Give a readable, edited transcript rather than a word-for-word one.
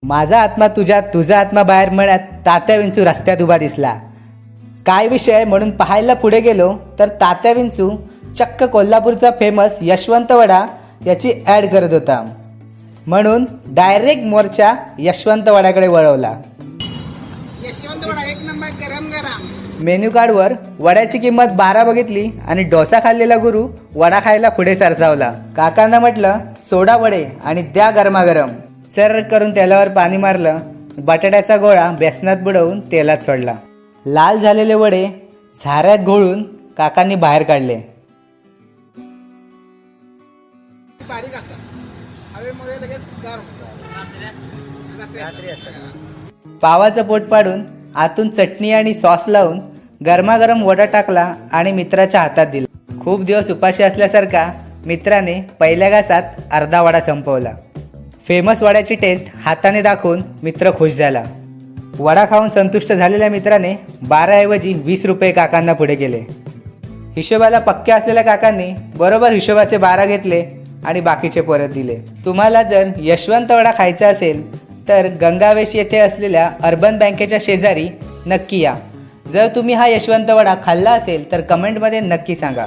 माझा आत्मा तुझ्यात तुझा आत्मा बाहेर म्हणत तात्या विंचू रस्त्यात उभा दिसला. काय विषय म्हणून पाहायला पुढे गेलो तर तात्या विंचू चक्क कोल्हापूरचा फेमस यशवंत वडा याची ॲड करत होता. म्हणून डायरेक्ट मोर्चा यशवंत वड्याकडे वळवला. यशवंत वडा एक नंबर गरम गरम. मेन्यू कार्डवर वड्याची किंमत 12 बघितली आणि डोसा खाल्लेला गुरु वडा खायला पुढे सरसावला. काकांना म्हटलं सोडा वडे आणि द्या गरमागरम. सर करून तेलावर पाणी मारलं. बटाट्याचा गोळा बेसनात बुडवून तेलात सोडला. लाल झालेले वडे झाऱ्यात घोळून काकांनी बाहेर काढले. बारीक असतात हवेमध्ये लगेच गार पावाचं पोट पाडून आतून चटणी आणि सॉस लावून गरमागरम वडा टाकला आणि मित्राच्या हातात दिला. खूप दिवस उपाशी असल्यासारखा मित्राने पहिल्या घासात अर्धा वडा संपवला. फेमस वड्याची टेस्ट हाताने दाखवून मित्र खुश झाला. वडा खाऊन संतुष्ट झालेल्या मित्राने 12 ऐवजी 20 रुपये काकांना पुढे केले. हिशोबाला पक्के असलेल्या काकांनी बरोबर हिशोबाचे 12 घेतले आणि बाकीचे परत दिले. तुम्हाला जर यशवंत वडा खायचा असेल तर गंगावेश येथे असलेल्या अर्बन बँकेच्या शेजारी नक्की या. जर तुम्ही हा यशवंत वडा खाल्ला असेल तर कमेंटमध्ये नक्की सांगा.